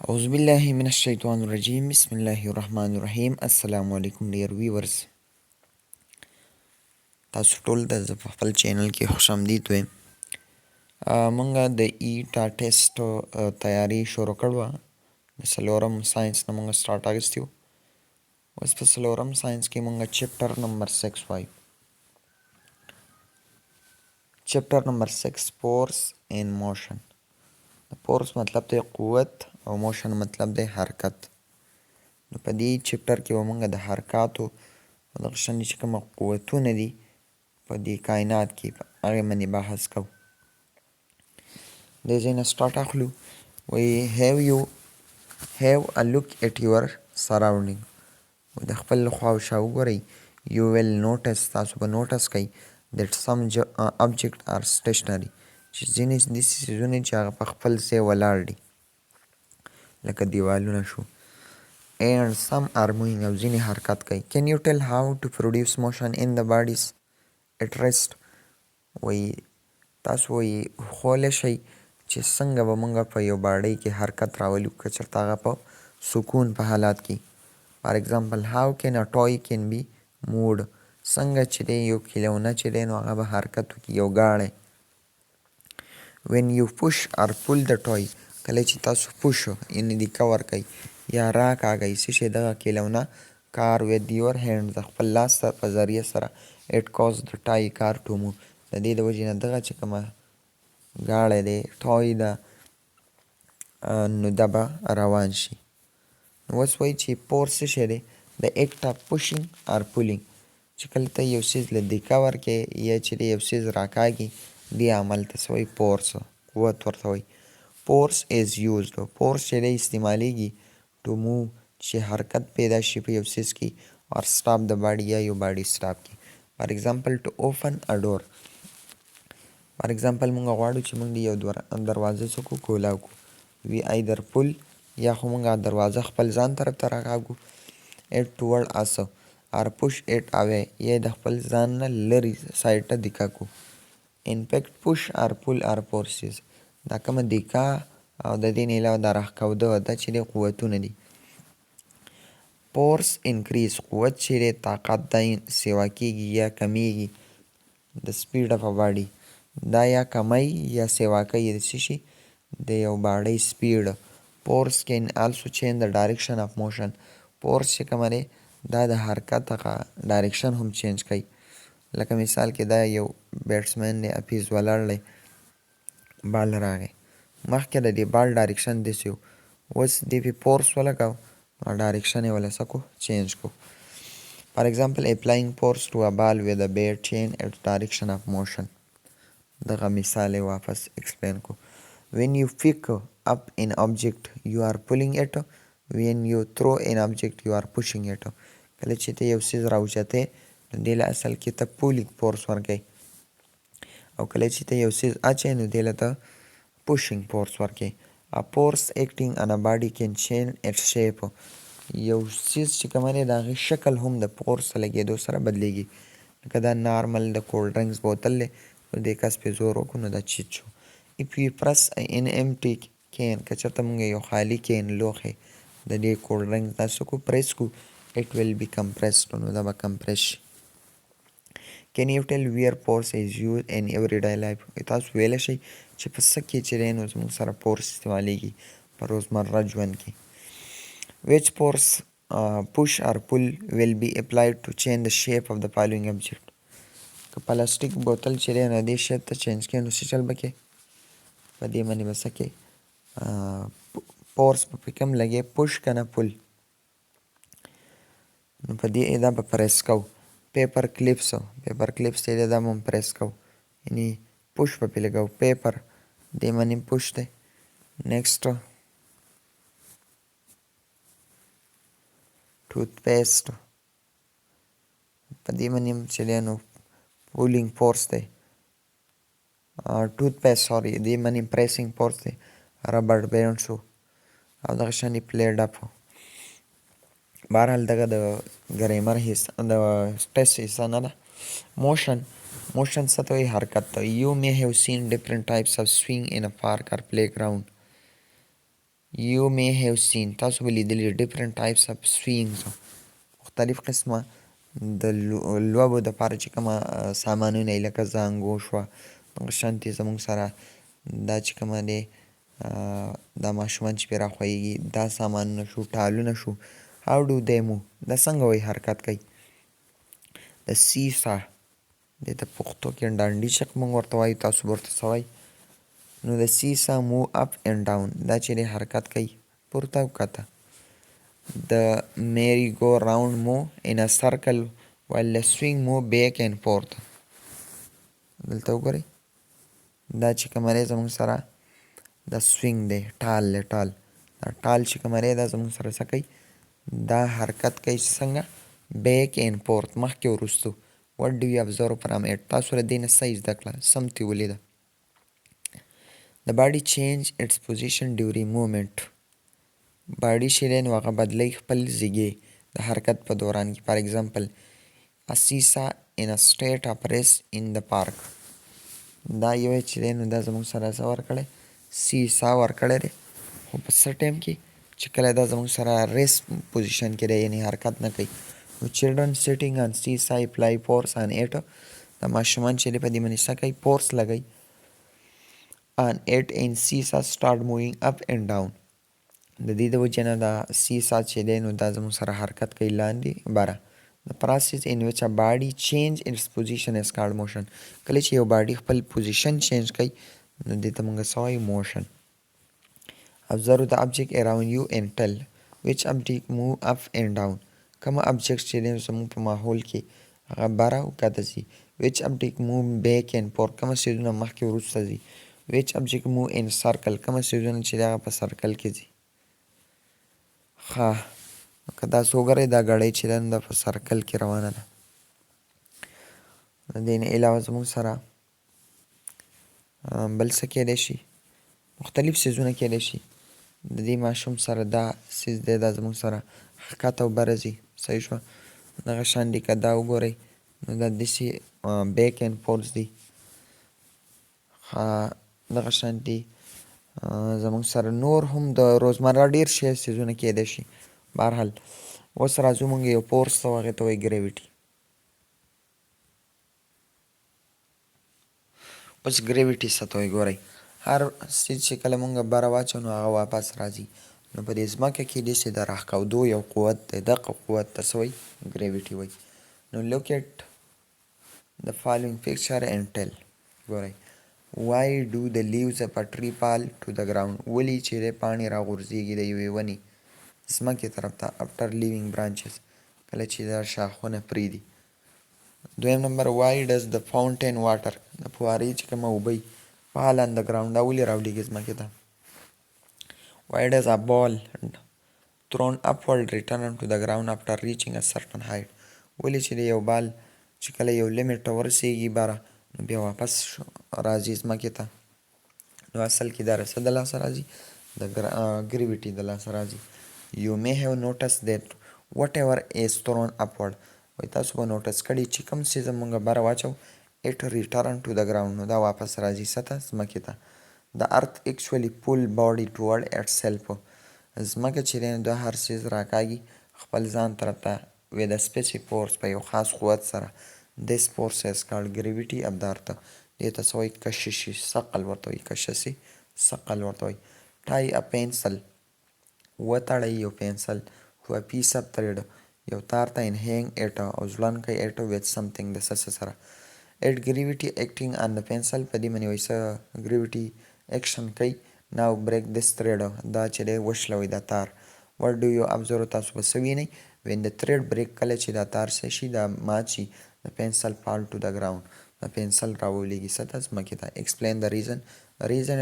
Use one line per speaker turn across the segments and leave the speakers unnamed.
أعوذ بالله من الشيطان الرجيم بسم الله الرحمن الرحیم. السلام علیکم ډیر ویورز، تاسو ټول د په خپل چینل کې خوش آمدید وایم. مونږه د ایټا ټیسټ تیاری شروع کړو. د څلورم ساينس نه مونږ سٹارټ اغستیو. اوس په څلورم ساينس کې مونږ چپټر نمبر 6 وایو. چپټر نمبر 6 فورس اینڈ موشن. فورس مطلب دی قوت او موشن مطلب دی حرکت. نو په دې چپټر کې به مونږ د حرکاتو دغه شان چې کوم قوتونه دي په دې کائنات کې هغې باندې بحث کوو. دې ځای نه سټارټ اخلو. وایي have a look at your surrounding. د خپل خوا او شا وګورئ. you will notice، تاسو به نوټس کوئ that some object are stationary، چې ځینې داسې څیزونه چې هغه په خپل ځای ولاړ دي، لکه دیوالونه شو. and some are moving، او ځینې حرکت کوي. can you tell how to produce motion in the bodies at rest؟ وایي تاسو وایي خولی شئ چې څنګه به موږ په یو باډۍ کې حرکت راولو که چېرته هغه په سکون په حالات کې. فار ایگزامپل how can a toy can be moved؟ څنګه چې دی یو کیلونه چې دی نو هغه به حرکت وکړي، یو ګاډی. when you push or pull the toy، کله چې تاسو پوش یعنې دیکه ورکئ یا راکاږئ څه شی دغه کیلونه کار with your hand، د خپل لاس په ذریعه سره it cause the toy car to move، د دې د وجې نه دغه چې کومه ګاډی دی ټوی ده نو دا به روان شي. نو اوس وایي چې فورس څه شی دی؟ د ایکټ آف پوشینګ اور پولینګ، چې کله ته یو څیز له دیکه ورکې یا چې د یو څیز راکاږي دې عمل ته څه وایي؟ فورس، قوت ورته وایي. فورس از یوزډ، فورس چې دی استعمالیږي ټو موو، چې حرکت پیدا شي په یو څیز کې، اور سټاپ د باډي یا یو باډي سټاپ کې. فار ایگزامپل ټو اوپن ا ډور، فار ایگزامپل مونږ غواړو چې مونږ د یو دروازه څه کړو؟ کولاو کړو. وی ایدر پول، یا خو مونږ دروازه خپل ځان طرف ته راکاږو اټ ټوورډ اس، اور پوش اټ اوی، یا د خپل ځان نه لرې سایډ ته دیکه کړو. انفیکټ پوش اور پول اور فورسز، دا کومه دیکه او د دې نه علاوه دا راښکوده دا چې دی قوتونه دي. فورس انکریز، قوت چې دی طاقت دا سیوا کېږي یا کمیږي د سپیډ اف ا باډي، دا یا کمی یا سیوا کوي د څه شي؟ د یو باډۍ سپیډ. فورس کین آلسو چینج د ډایرکشن اف موشن، فورس چې کومه دی دا د حرکت هغه ډایرکشن هم چینج کوي. لکه مثال کې دا یو بیټسمین دی اپیز ولاړ دی، بال راغی، مخکې د دې بال ډایرکشن داسې و، اوس دې پې فورس ولګاو نو ډایرکشن یې وله څه کړو؟ چینج کړو. فار ایگزامپل اپلایینګ فورس ټو ا بال with a bat change its direction of motion، دغه مثال یې واپس ایکسپلین کړو. when you pick up an object you are pulling it، when you throw an object you are pushing it، کله چې ته یو څیز راوچتې نو دې له اصل کې ته پولینګ فورس ورکوې، او کله چې ته یو څیز اچوې نو دې له ته pushing force ورکوې. a force acting on a body can change its shape، یو څیز چې کومه دی د هغې شکل هم د فورس لګېدو سره بدلیږي. لکه دا نارمل د کولډ ډرنکس بوتل دی، نو دې کس پې زور وکړو نو دا چیت شو. if we press an empty can، که چېرته مونږ یو خالي کین لوښی د دې کولډ ډرنکس دا څه کړو؟ پریس کړو، it will be compressed، نو دا به کمپریس شي. can you tell where force is used in everyday life؟ تاسو ویلی شئ چې په څه کې چې دی نو زموږ سره فورس استعمالیږي په روزمره ژوند کې. which force push or pull will be applied to change the shape of the following object؟ که پلاستیک بوتل چې دی نو دې شیپ ته چینج کړې نو څه چل به کوې؟ په دې باندې به څه کوې؟ فورس به پې کوم لګې؟ پوش که نه پول؟ نو په دې دا به پریس کوو. پیپر کلیپس چې دی دا به هم پریس کوو، یعنې پوش به پې لګوو. پیپر دې باندې پوش دی. نیکسټ ټوت پیسټ، په دې باندې هم چې دی نو پولینګ فورس دی. ټوت پیسټ سوري دې باندې پریسینګ فورس دی. ربړ بینډ شو او دغه شانې پلیډ اپ. بهرحال دغه د ګریمر حصه د ټیسټ حصه نه ده. موشن څه ته وایي؟ حرکت ته. you may have seen different types of swing in a park or playground، You may have seen تاسو به لیدلی different types of swings مختلف قسمه د لوبو دپاره چې کومه سامانونه یې لکه زانګو شوه دغه شانتې زموږ سره دا چې کومه دی دا ماشومان چې پرې راخویږي دا سامانونه شو ټالونه شو how do they move دا څنګه وایي حرکت کوي د سیسا دې ته پښتو کې ډانډي چک موږ ورته وایو تاسو به ورته څه وایي نو د سیسا move up and down دا چې دی حرکت کوي پورته او کښته The merry-go-round move in a circle while the swing move back and forth. دلته وګورئ دا چې کومه دی زموږ سره د سوینګ دی ټال دی ټال دا ټال چې کومه دی دا زموږ سره څه کوي دا حرکت کوي چې څنګه بیک اینډ فورت مخکې وروستو what do you observe from it تاسو له دې نه څه زده کړه سم ترې ولیده the body change its position during movement باډي چې دی نو هغه بدلی خپل زیږې د حرکت په دوران کې فار ایگزامپل a seesaw in a state of rest in the park دا یو چې دی نو دا زموږ سره څه ورکړی سیسا ورکړی دی خو په څه ټایم کې چې کله دا زموږ سره ریست پوزیشن کې دی یعنې حرکت نه کوي نو چلډرن سیټینګ آن سیسا اپلای فورس آن ایټ دا ماشومان چې دی په دې باندې څه کوي فورس لګوي آن ایټ ان سیسا سټارټ مووینګ اپ اینډ ډاون د دې د وجې نه دا سیسا چې دی نو دا زموږ سره حرکت کوي لاندې بره The process in which a body change its position is called motion. کله چې یو باډي خپل پوزیشن چینج کوي نو دې ته موږ څه وایو موشن observe the object around you and tell which object move up and down کومه object چې دی زموږ په ماحول کې هغه بره او کښته ځي which object move back and forth کومه څیزونه مخکې وروسته ځي which object move in circle کومه څیزونه چې دی هغه په سرکل کې ځي ښه که تاسو وګورئ دا ګړۍ چې ده نو دا په سرکل کې روانه ده د دې نه علاوه زموږ سره بل څه کیدی شي مختلف څیزونه کیدی شي د دې ماشوم سره دا څیز دی دا زموږ سره ښکته او بره ځي صحیح شوه دغه شان دي که دا وګورئ نو دا داسې بیک اینډ فورس دي دغه شان دي زموږ سره نور هم د روزمره ډېر شی څیزونه کیدی شي بهرحال اوس راځو مونږ یو فورس ته هغې ته وایي ګریویټي اوس ګریویټي څه ته وایي ګورئ هر څیز چې کله مونږ بره واچو نو هغه واپس راځي نو په دې ځمکه کې داسې د راښکودو یو قوت دی دغه قوت ته څه وایي ګریویټي وایي نو look at the following picture and tell ګورئ why do the leaves of a tree fall to the ground ولې چې دی پاڼې راغورځېږي د یوې ونې ځمکې طرف ته after leaving branches کله چې دا شاخونه پرېږدي دویم نمبر why does the fountain water د فوارې چې کومه اوبه وي fall on the ground دا ولې راولېږي ځمکې ته why does a ball thrown upward return to the ground after reaching a certain height ولې چې د یو بال چې کله یو لیمټ ته ورسېږي باره نو بیا واپس راځي ځمکې ته نو اصل کې دا څه د لاسه راځي د ګریویټي د لاسه راځي You may have noticed that whatever is thrown upward وایي تاسو به نوټس کړي چې کوم څیز مونږ بره واچو it return to the ground نو دا واپس راځي څه ته ځمکې ته The earth actually pull body toward itself ځمکه چې دی نو دا هر څیز راکاږي خپل ځان طرف ته with a specific force په یو خاص قوت سره This force is called gravity of the earth دې ته څه وایي کششي ثقل ورته وایي کششي ثقل ورته وایي Tie a pencil وتړئ یو پنسل to a piece of thread یو تار ته and hang it او ځوړند کړئ it with something د څه سره it gravity acting on the pencil په دې باندې وایي څه gravity action کوي now break this thread دا چې دی وشلوئ دا تار what do you observe تاسو به څه وینئ when the thread break کله چې دا تار څه شي دا مات شي the pencil fall to the ground دا پنسل راولېږي څه ته ځمکې ته explain the reason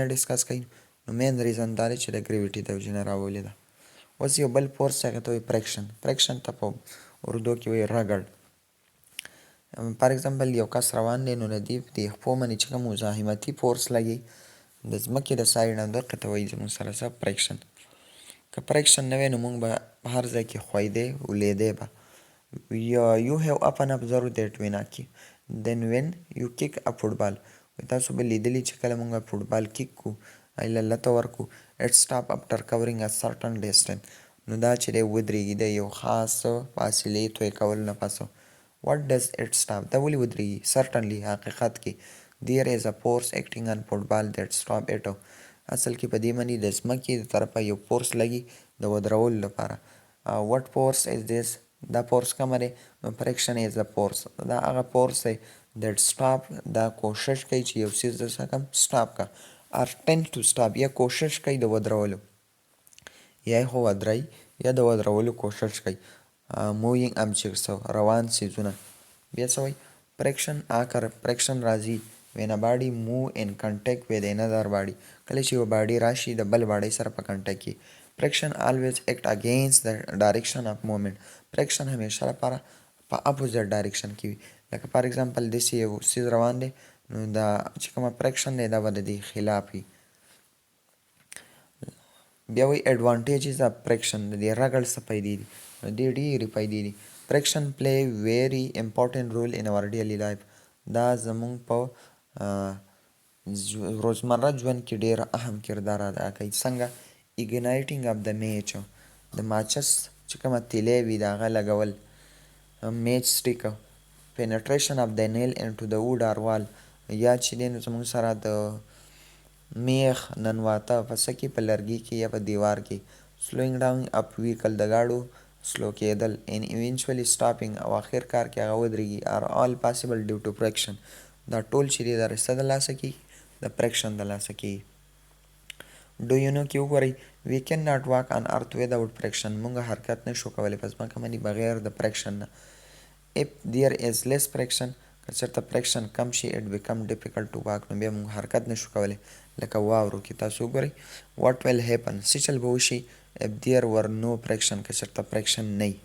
یې ډسکس کوي نو مین ریزن دا دی چې د ګریویټي د وجې نه راولېده اوس یو بل فورس چې هغې ته وایي پریکشن ته په اردو کې وایي رګړ فار ایگزامپل یو کس روان دی نو د دې خپو باندې چې کوم مزاحمتي فورس لګي د ځمکې د سایډ نه دقې ته وایي زموږ سره څه پریکشن که پریکشن نه وی نو موږ به په هر ځای کې خویدی ولیدی به you have often observed that when you kick a football تاسو به لیدلی چې کله موږ فوټبال کیک کو ایله ورکو اټ سټاپ افټر کورینګ ا سرټن ډیسټنس. نو دا چې دی ودرېږي د یو خاص فاصلې طی کولو نه پس. واټ ډز اټ سټاپ، دا ولې ودرېږي؟ سرټنلی، حقیقت کې دیر از ا فورس اکټینګ آن فوټبال دیټ سټاپ اټ. اصل کې په دې معنی د ځمکې د طرفه یو فورس لګي د ودرولو لپاره. واټ فورس از دیس، دا فورس کومه دی؟ نو فریکشن از ا فورس، دا هغه فورس دی دیټ سټاپ، دا کوشش کوي چې یو څیز د څه کم سټاپ کا. ار ټین ټو سټاپ، یا کوشش کوي د ودرولو، یا خو ودرای یا د ودرولو کوشش کوي. مووینګ ابجیکټس، روان څیزونه. بیا څه وایي؟ فریکشن آکر، فریکشن راځي when a body move in contact with another body، کله چې یو باډي راشي د بل باډي سره په کنټیکټ کې. فریکشن always act against the direction of movement، فریکشن همیشه لپاره په اپوزیټ ډایرکشن کې وي. لکه فار ایگزامپل داسې یو څیز روان دی، نو دا چې کومه فریکشن دی دا به د دې خلاف وي. بیا وایي ایډوانټیجز اف فریکشن، د دې رګړ څه فایدې دي؟ نو دې ډېرې فایدې دي. فریکشن پلی ویری امپورټنټ رول ان اور ډیلی لایف، دا زمونږ په روزمره ژوند کې ډېر اهم کردار ادا کوي. څنګه؟ ایګنایټینګ اف د میچ، د ماچس چې کومه تیلی وي د هغه لګول. میچ سټیک، پینټریشن اف د نیل انټو د ووډ آر وال، یا چې دی نو زمونږ سره د میخ ننواته په څه کې؟ په لرګي کې یا په دیوار کې. سلوینګ ډاون اپ ویکل، د گاډو سلو کېدل. ان ایونچولی سټاپینګ، او آخر کار کې هغه ودرېږي. آر آل پاسبل ډیو ټو فریکشن، دا ټول چې دی دا رسته د لاسه کېږي د فریکشن د لاسه کېږي. ډو یو نو کې وګورئ وی کین ناټ واک آن ارث وداوټ فریکشن، مونږ حرکت نشو کولی په ځمکه باندې بغیر د فریکشن نه. if there is less friction، که چېرته فریکشن کم شي it become difficult to walk، نو بیا موږ حرکت نشو کولی. لکه واورو کې تاسو وګورئ what will happen، څه چل به وشي if there were no friction، که چېرته فریکشن نه وي.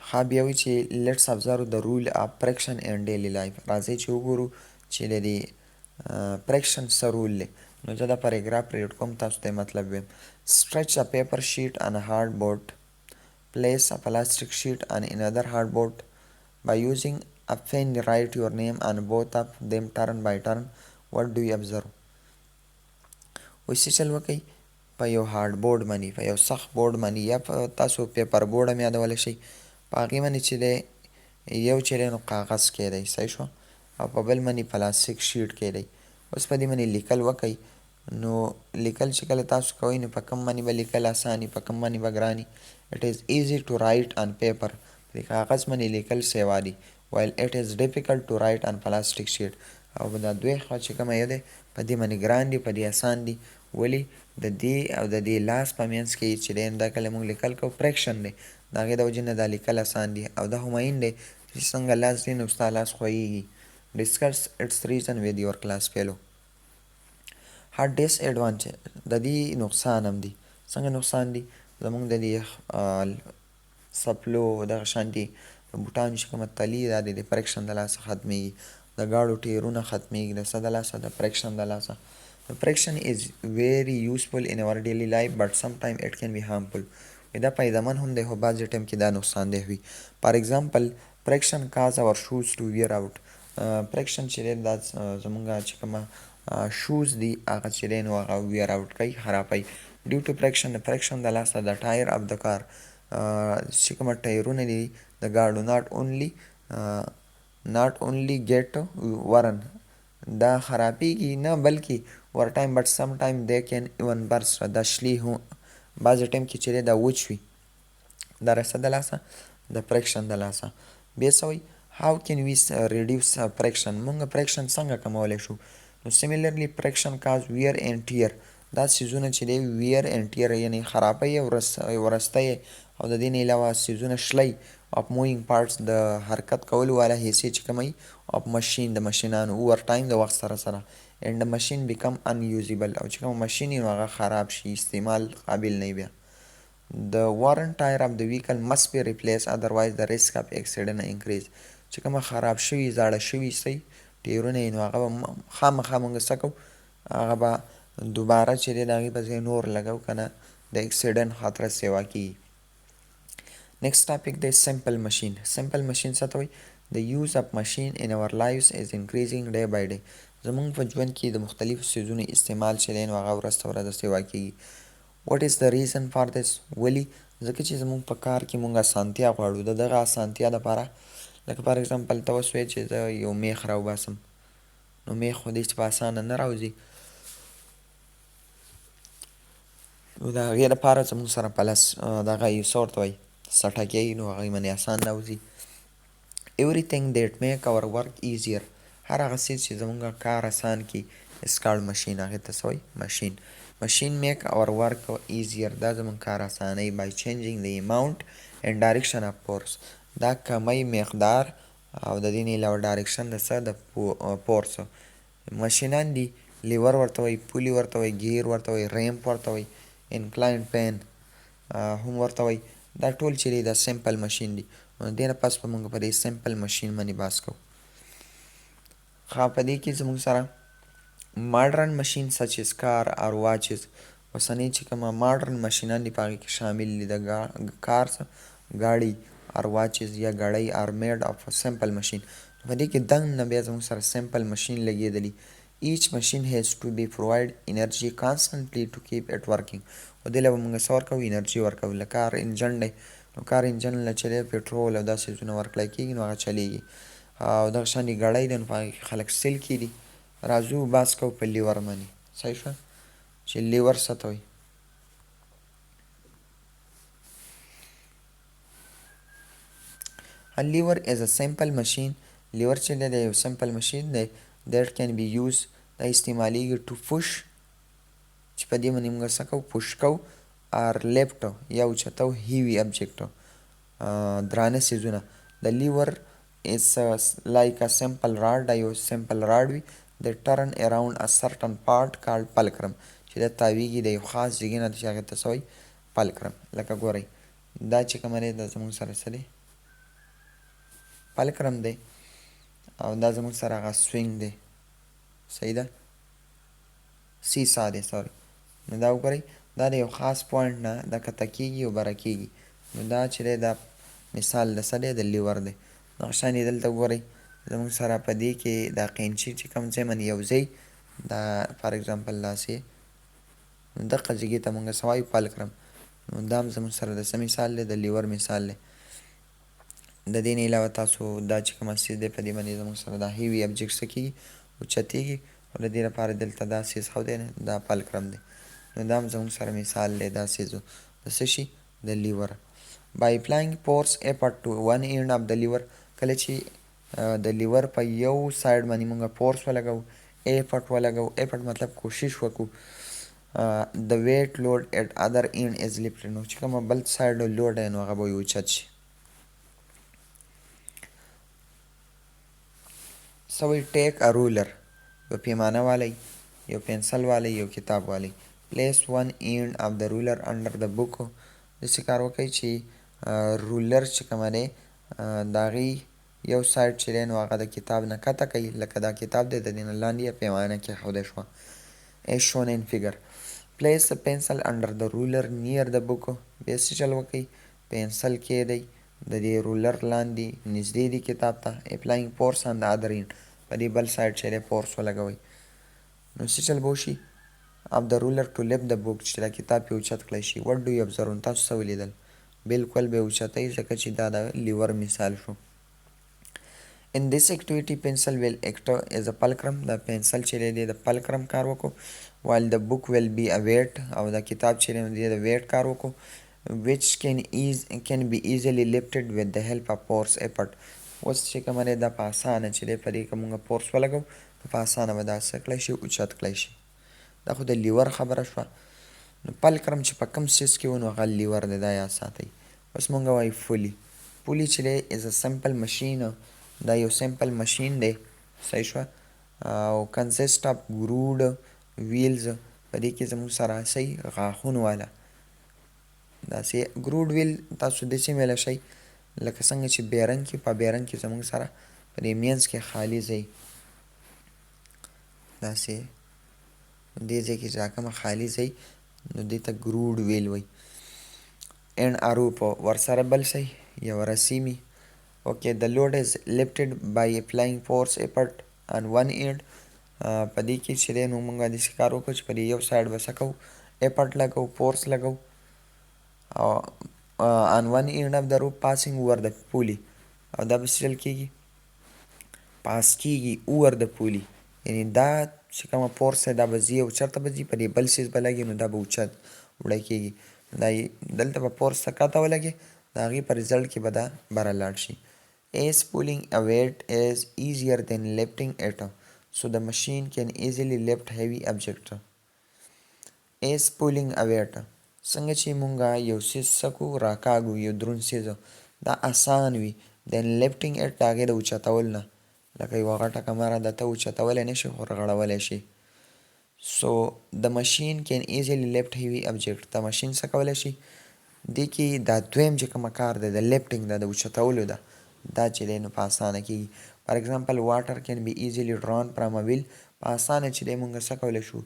ښه بیا وایي چې let's observe the rule of friction in daily life، راځئ چې وګورو چې د دې فریکشن څه رول دی. نو زه دا پاراګراف ریډ کوم تاسو ته مطلب ویم. stretch a paper sheet on a hard board، place a plastic sheet on another hard board. By using a pen write your name on both of them turn by turn. What do you observe؟ وایي څه چل وکئ په یو هارډ بورډ باندې، په یو سخت بورډ باندې، یا په تاسو پیپر بورډ هم یادولی شئ. په هغې باندې چې دی یو چې دی نو کاغذ کیدی، صحیح شوه، او په بل باندې پلاستیک شیټ کیدی. اوس په دې باندې لیکل وکئ. نو لیکل چې کله تاسو کوئ نو په کوم باندې به لیکل اساني، په کوم باندې به ګراني؟ it is easy to write on paper، په دې کاغذ باندې لیکل سیوا دي. while it is difficult to write on plastic sheet، او دا دوی خوا چې کومه یو دی په دې باندې ګران دي، په دې اسان دي. ولې؟ د دې او د دې لاس په منځ کې چې دی دا کله موږ لیکل کوو فریکشن دی، د هغې د وجې نه دا لیکل اسان دي. او دا هماین دی چې څنګه لاس دی نو ستا لاس خوږیږي. discuss its reason with your class fellow. هر ډیس ایډوانټیج، د دې نقصان هم دي. څنګه نقصان دي؟ زمونږ د دې سپلو دغه شانتې د بوټانو چې کومه تلي دا د فریکشن د لاسه ختمیږي. د ګاډو ټیرونه ختمیږي د څه د لاسه؟ د فریکشن د لاسه. friction is very useful in our daily life but sometimes it can be harmful، دا فایدهمند هم دی خو بعضې ټایم کې دا نقصان دی وي. فار ایگزامپل friction cause our shoes to wear out، friction چې دی دا زمونږ چې کومه شوز دي هغه چې دی نو هغه ویر آوټ کوي، خرابوي. ډیو ټو فریکشن، د فریکشن د لاسه د ټایر اف د کار، چې کومه ټایرونه دي د ګاډو not only get worn، دا خرابېږي نه بلکې over time but sometime they can even burst، دا شلي هم بعضې ټایم کې چې دی دا وچ وي. دا رسه د لاسه د فریکشن د لاسه. بیا څه وایي؟ how can we reduce friction، مونږ فریکشن څنګه کمولی شو؟ نو similarly friction cause wear and tear، دا څیزونه چې دی ویر اینډ ټیر یعنې خرابوي او ورستی، او د دې نه علاوه څیزونه شلی اف مووینګ پارټس، د حرکت کولو والا حصې چې کومه وي اف مشین، د مشینانو اوور ټایم د وخت سره سره اینډ د مشین بیکم انیوزیبل، او چې کومه مشین وي نو هغه خراب شي، استعمال قابل نه وي بیا. The worn tire of the vehicle must be replaced otherwise the risk of accident increase، چې کومه خراب شوي زاړه شوي سي ټیرونه یې نو هغه به خامخا موږ څه کوو؟ هغه به دوباره چې دی د هغې په ځای نور لګو که نه د اکسیډنټ خطره سیوا کېږي. نیکسټ ټاپک دی سمپل مشین. سمپل مشین څه ته وایي؟ The use of machine in our lives is increasing day by day، زمونږ په ژوند کې د مختلفو څیزونو استعمال چې دی نو هغه ورځ ته ورځ سیوا کېږي. what is the reason for this؟ ولې؟ ځکه چې زمونږ په کار کې مونږ اسانتیا غواړو. د دغه اسانتیا دپاره لکه فار اگزامپل ته وسوې چې زه یو میخ راوباسم، نو میخ خو داسې په اسانه نه راوځي، نو د هغې دپاره زمونږ سره پلس دغه یو څه ورته وایي څټکۍ، نو هغه باندې اسان راوځي. everything that make our work easier، هر هغه څیز چې زمونږ کار اسان کړي is called machine، هغې ته څه وایي؟ ماشین. machine make our work easier، دا زمونږ کار اسانوي by changing the amount and direction of force، دا کمی مقدار او د دې نه علاوه ډایرکشن د څه؟ د فورس. ماشینان دي لیور ورته وایي، پولي ورته وایي، ګیر ورته وایي، ریمپ ورته وایي، انکلاین پین هم ورته وایي. دا ټول چې دی دا سمپل ماشین دي. نو دې نه پس به مونږ په دې سمپل ماشین باندې بحث کوو. ښه په دې کې زمونږ سره ماډرن ماشین سچ از کار اور واچز، اوسنۍ چې کومه ماډرن ماشینان دي په هغې کې شامل دي د کار ګاډي اور واچز یا ګړۍ آر میډ اف سمپل ماشین. په دې کې دنګ نه بیا زموږ سره سمپل ماشین لګېدلي. ایچ ماشین هیز ټو بی پرووایډ انرژي کانسټنټلی ټو کیپ اټ ورکینګ، او دې له به مونږ څه ورکوو؟ انرژي ورکوو. لکه کار انجن دی، نو کار انجن له چې دی پټرول او دا څیزونه ورکړی کېږي نو هغه چلیږي. او دغه شان دي ګړۍ دی، نو په هغې کې خلک سیل کېدي. راځو بحث کوو په لیور باندې. صحیح شوه چې لیور څه ته وایي؟ A lever is a simple machine. لیور چې دی یو سمپل ماشین دی that can be used، دا استعمالیږي to push، چې په دې باندې موږ څه کوو؟ push کوو، or lift یا اوچتو heavy object، درانه څیزونه. The lever is like a simple rod، دا یو simple rod وي that turn around a certain part called fulcrum، چې دا تاویږي د یو خاص ځای نه چې هغې ته څه وایي؟ fulcrum. لکه ګورئ دا چې کومه دی دا زموږ سره څه دی؟ fulcrum دی، او دا زموږ سره هغه سوینګ دی. صحیح ده؟ سیسا دی سوري. نو دا وګورئ دا د یو خاص پوینټ نه دا کته کېږي او بره کېږي. نو دا چې دی دا مثال د څه دی؟ د لیور دی. دغه شان یې دلته وګورئ زموږ سره په دې کې دا قینچي چې کوم ځای باندې یو ځای دا فار اګزامپل داسې دغه ځایګي ته مونږ څه وایو؟ fulcrum. نو دا هم زموږ سره د څه مثال دی؟ د لیور مثال دی. د دې نه علاوه تاسو دا چې کومه څیز دی په دې باندې زموږ سره دا هیوي ابجکټ څه کېږي؟ اوچتېږي، او د دې لپاره دلته دا څیز ښه دی دا fulcrum دی. نو دا هم زموږ سره مثال دی دا څیزو د څه شي؟ د لیور. by applying force effort to one end of the lever، کله چې د لیور په یو سایډ باندې مونږ فورس ولګو، ایفرټ ولګو، ایفرټ مطلب کوشش وکړو، the weight load at other end is lifted، نو چې کومه بل سایډ لوډ دی نو هغه به اوچت شي. so we take a ruler، یو پیمانه والی، یو پنسل والی، یو کتاب والی. place one end of the ruler under the book، داسې کار وکړئ چې رولر چې کومه دی د هغې یو سایډ چې دی نو هغه د کتاب نه کته کوي، لکه دا کتاب دی د دې نه لاندې یې پیمانه کېښودی شوه as shown in figure. place the pencil under the ruler near the book، بیا څه چل وکړئ؟ پنسل کېږدئ د دې رولر لاندې نږدې دی کتاب ته. applying force on the other end، په دې بل سایډ چې دی فورس ولګوئ، نو څه چل به وشي؟ of the ruler to lift the book، چې دا کتاب پې اوچت کړی شي. what do you observe، تاسو څه ولیدل؟ بالکل به اوچتئ ځکه چې دا د لیور مثال شو. in this activity pencil will act as a fulcrum، دا پنسل چې دی د fulcrum کار وکړو، while the book will be a weight، او دا کتاب چې دی د weight کار وکړو، which can be easily lifted with the help of force effort. اوس چې کومه دی دا په اسانه چې دی په دې که مونږ فورس ولګو په اسانه به دا څه کړی شي؟ اوچت کړی شي. دا خو د لیور خبره شوه. نو fulcrum چې په کوم څیز کې و نو هغه لیور دی، دا یاد ساتئ. اوس مونږ وایو پولي. پولي چې دی از a simple machine، دا یو سمپل ماشین دی. صحیح شوه. او consist of grooved wheels، په دې کې زموږ سره صحیح غاښونو والا داسې ګروډ ویل تاسو داسې ویلی شئ لکه څنګه چې بیرنګ کې په بیرنګ کې زموږ سره په دې مینځ کې خالي ځای داسې دې ځای کې چې دا کومه خالي ځای نو دې ته ګروډ ویل وایي. اینډ ارو په ورسره بل شی یو رسیمي. Okay, the load is lifted by applying force effort on one end. په دې کې چې دی نو موږ داسې کار وکړو چې په دې یو سایډ به څه کوو اپټ لګوو فورس لګوو on one end of the rope passing over the pulley او دا به څه چل کېږي پاس کېږي اوور د پولي یعنې دا چې کومه فورس دی دا به ځي او چېرته به ځي په دې بل څیز به لګي نو دا به اوچت وړی کېږي دا دلته به فورس ښکته ولګي د هغې په رزلټ کې به دا بره لاړ شي as pulling a weight is easier than lifting it so the machine can easily lift heavy object as pulling a weight څنګه چې مونږه یو څیز سکو راکاږو یو دروند څیز دا اسان وي then lifting it د هغې د اوچتول نه لکه یوه غټه کمره ده ته اوچتولی نه شي خو رغړولی شي so the machine can easily lift heavy object د ماشین څه کولی شي دې کې دا دویم چې کومه کار دی د lifting ده د اوچتولو ده دا چې دی نو په اسانه کېږي for example water can be easily drawn from a well په اسانه چې دی مونږ څه کولی شو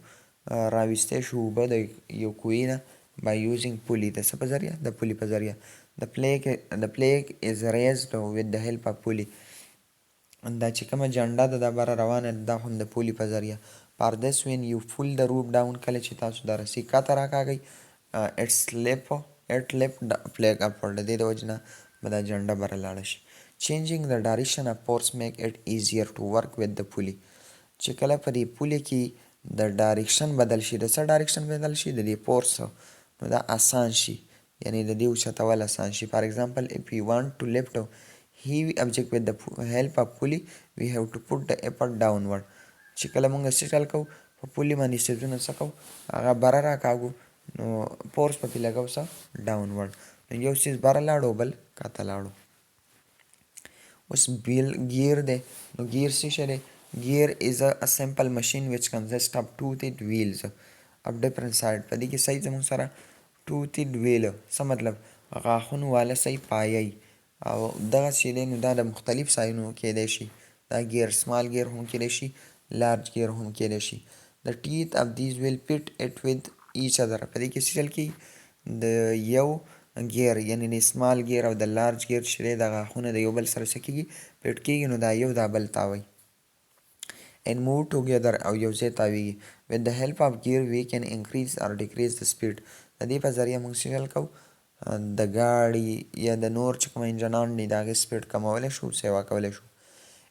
راویستی شو اوبه د یو کوهي نه by using pulley د څه په ذریعه د پولي په ذریعه the flag is raised with the help of pulley دا چې کومه جنډه ده دا بره روانه ده دا هم د پولي په ذریعه for this when you pull the rope down کله چې تاسو دا رسۍ کاته راکاږئ it lift the flag upward د دې د وجې نه به دا جنډه بره لاړه شي changing the direction of force make it easier to work with the pulley چې کله په دې پولي کې د ډایرکشن بدل شي د څه ډایرکشن بدل شي د دې فورس نو دا آسان شي یعنی د دې اوچتول آسان شي for example if we want to lift a heavy object with the help of pulley we have to put the effort downward چې کله مونږ څه چل کوو په پولي باندې څیزونه څه کوو هغه بره راکاږو نو فورس پکې لګوو څه ډاونورډ نو یو څیز بره لاړو بل کاته لاړو اوس ګیر دی نو ګیر څه شی دی gear is a simple machine which consists of two-teeth wheels of different side په دې کې صحیح زموږ سره two-teeth wheel څه مطلب غاښونو والا صحیح پایه او دغه چې دی نو دا د مختلف سایزونو کیدی شي دا ګیر سمال ګیر هم کیدی شي لارج ګیر هم کیدی شي the teeth of these will pit it with each other په دې کې څه چل کېږي د یو ګیر یعنی د سمال ګیر او د لارج ګیر چې دی د غاښونه د یو بل سره څه کېږي پټ کېږي نو دا یو دا بل تاوی and move together او یو ځای تاویږي with the help of gear we can increase or decrease the speed د دې په ذریعه موږ څه چل کوو د ګاډي یا د نور چې کوم انجنان دي د هغې سپیډ کمولی شو سیوا کولی شو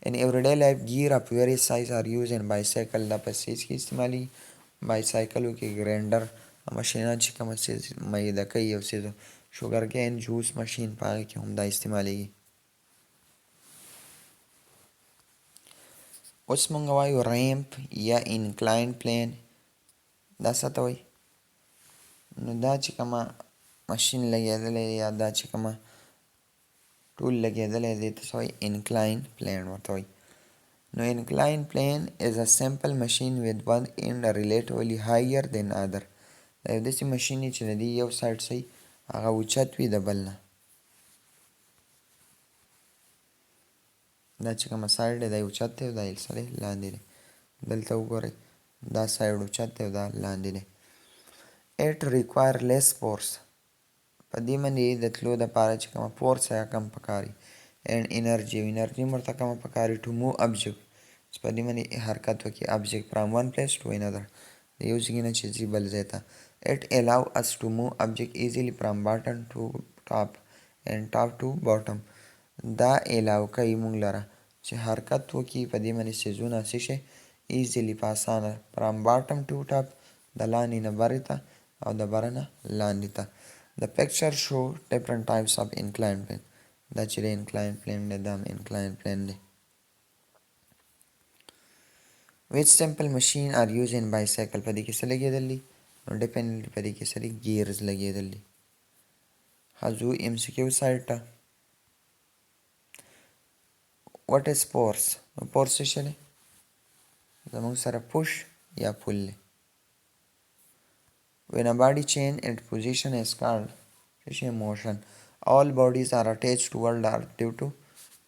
in everyday life gear of various size are used in bicycle دا په څیز کې استعمالېږي بایسایکلو کې ګرینډر ماشینان چې کومه څیز میده کوي یو څیز شوګرکین جوس ماشین په هغې کې هم دا استعمالېږي اوس مونږ وایو ریمپ یا انکلاین پلین دا څه ته وایي نو دا چې کومه ماشین لګېدلی یا دا چې کومه ټول لګېدلی دی ته څه وایي انکلاین پلین ورته وایي نو انکلاین پلین is a simple machine with one end relatively higher than other دا یو داسې ماشین دی چې د دې یو سایډ صحیح هغه اوچت وي د بل نه دا چې کومه سایډ دی دا اوچت دی او دا څه دی لاندې دی دلته وګورئ دا سایډ اوچت دی او دا لاندې دی it require less force په دې باندې د تلو دپاره چې کومه فورس هغه کم پکاري and energy انرژي هم ورته کمه پکاري to move object چې په دې باندې حرکت وکړي object from one place to another د یو ځای نه چې ځي بل ځای ته it allow us to move object easily from bottom to top and top to bottom دا الاو کوي مونږ لره چې حرکت وکړي په دې باندې څیزونه څه شي ایزیلی په اسانه from bottom to top د لاندې نه برې ته او د بره نه لاندې ته the picture show different types of inclined plane دا چې د inclined plane دی دا هم inclined plane دی which simple machine are used in bicycle په دې کې څه لګېدل دي نو ډیفینټلی په دې کې څه دي ګیرز لګېدل دي حضو MCQ سایډ ته what is force force څه شی دی زموږ سره push یا pull دی when a body change its position is called motion all bodies are attached to world earth due to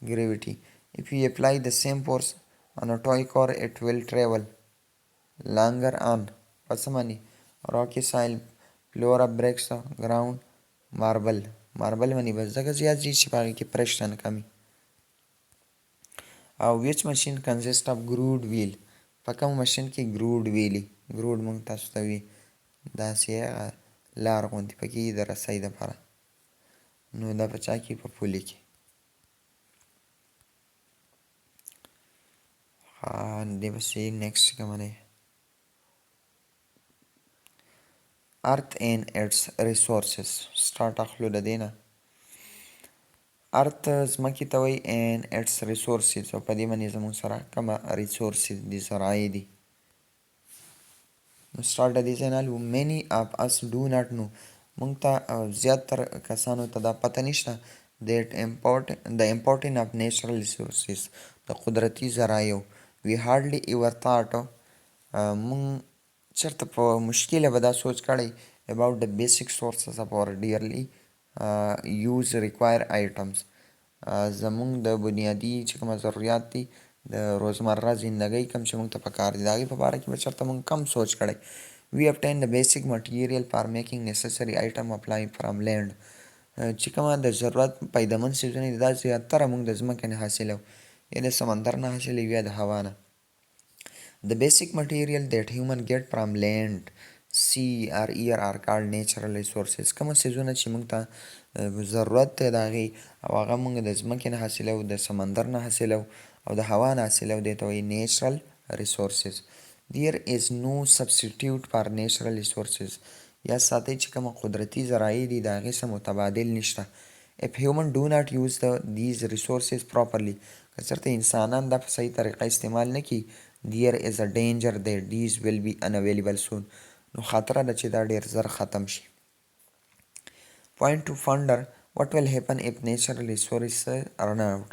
gravity if we apply the same force on a toy car it will travel longer on pasamani rocky soil floor of bricks ground marble باندې بس ځکه زیات ځي چې په هغې کې پریشن کمي which machine consists of grooved wheel په کوم ماشین کې ګروډ ویلي. ګروډ موږ تاسو ته وي داسې لار غوندې پکې د رسۍ دپاره. نو دا په چا کې؟ په پولي کې. دې پسې نیکسټ کومه دی؟ ارث اینڈ اټس ریسورسز. سټارټ اخلو د دې نه. ارث ځمکې ته وایي اینډ اټس ریسورسز، او په دې باندې زموږ سره کومه ریسورسز دي، ذرایع دي. نو start د دې ځای نه many of us do not know. موږ ته زیاتره کسانو ته دا پته نشته the importance of natural resources، د قدرتي ذرایعو. we hardly ever thought موږ چېرته په مشکله به دا سوچ کړی about the basic sources of our dearly use require items. زموږ د بنیادي چې کومه ضرورت دي د روزمره زندګۍ کم چې موږ ته پکار دي، د هغې په باره کې به چېرته موږ کم سوچ کړی. we obtain the basic material for making necessary item apply from land. چې کومه د ضرورت پیدامن څیزونه دي دا زیاتره موږ د ځمکې نه حاصلوو، یا د سمندر نه حاصلوو یا د هوا نه. The basic material that human get from land, sea or air are called natural resources. کومه څیزونه چې موږ ته ضرورت دی د هغې او هغه موږ د ځمکې نه حاصلوو، د سمندر نه حاصلوو او د هوا نه حاصلوو، دې ته وایي natural resources. There is no substitute for natural resources. یا ساتئ چې کومه قدرتي ذرایع دي د هغې څه متبادل نشته. If human do not use these resources properly، که چېرته انسانان دا په صحیح طریقه استعمال نه کړي، there is a danger that these will be unavailable soon. نو خطره ده چې دا ډېر زر ختم شي. Point to ponder what will happen if natural resources run out.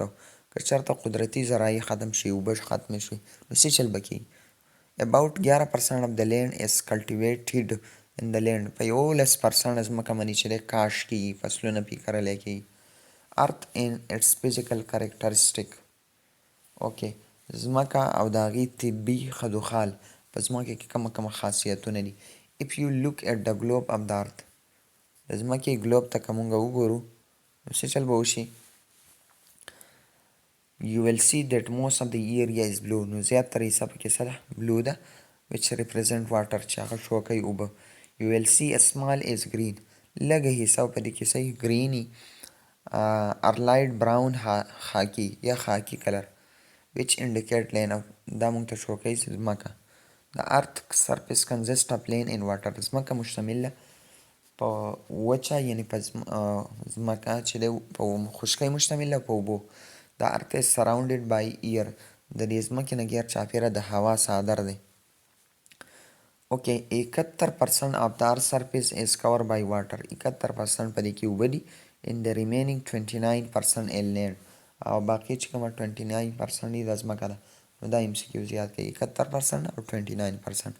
که چېرته قدرتي ذرایع ختم شي، اوبه ختم شي، نو څه چل به کېږي؟ About 11% of the land is cultivated in the land. په 11% ځمکه باندې چې دی کاشت کېږي، فصلونه پې کرلی کېږي. Earth and its physical characteristic. اوکې، ځمکه او د هغې طبي خدوخال په ځمکه کې کومه خاصیتونه دي. If you look at the globe of the earth، د ځمکې ګلوب ته که مونږ وګورو نو څه چل به وشي؟ you will see that most of the area is blue. نو زیاتره حصه پکې څه ده؟ blue ده، which represent water، چې هغه شوکۍ اوبه. you will see a small is green، لږه حصه په دې کې څه green or light brown خاکي یا خاکي کلر which indicate land. دا مونږ ته شوکۍ ځمکه. the earth surface consists of land and water. ځمکه مشتمل ده په وچه یعنې په ځمکه چې دی په خشکۍ مشتمل ده، په اوبو. the earth is surrounded by air. د دې ځمکې نه ګیر چاپېره د هوا څادر دی. اوکې، 71% of the earth surface is covered by water. 71% په دې کې اوبه دي. in the remaining 29% is land. او باقي چې کومه 29% دي دا ځمکه ده. نو دا MCQ زیات کوي، 71% او 29%.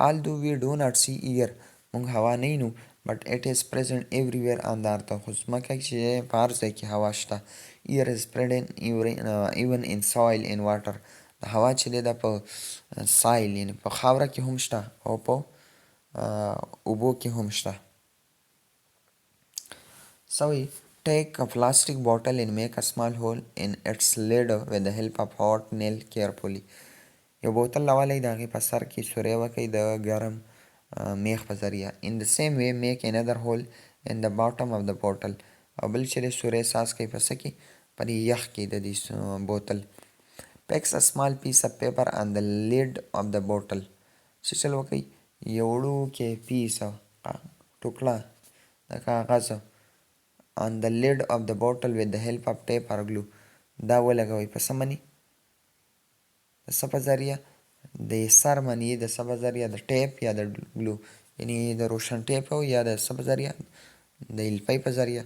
although we do not see air، مونږ هوا نه وینو، but it is present everywhere on the earth. خو ځمکه چې په هر ځای کې هوا شته. air is present even in soil and water. د هوا چې دی دا په سایل یعنې په خاوره کې هم شته او په اوبو کې هم شته. سوی take a plastic bottle and make a small hole in its lid with the help of hot nail carefully. یو بوتل راولئ، د هغې په سر کې سوری وکئ د ګرم میخ په ذریعه. in the same way make another hole in the bottom of the bottle. او بل چې دی سوری ساز کوي په څه کې؟ په دې یخ کې د دې بوتل. fix a small piece of paper on the lid of the bottle. څه چل وکئ؟ یو وړوکی پیس ټوکړه د کاغذ on the lid of the bottle with the help of tape or glue. دا ولګوئ په څه باندې؟ د څه په ذریعه؟ د سر باندې د څه په ذریعه؟ د ټیپ یا د ګلو، یعنې د روشن ټیپ یا د څه په ذریعه؟ د الفۍ په ذریعه.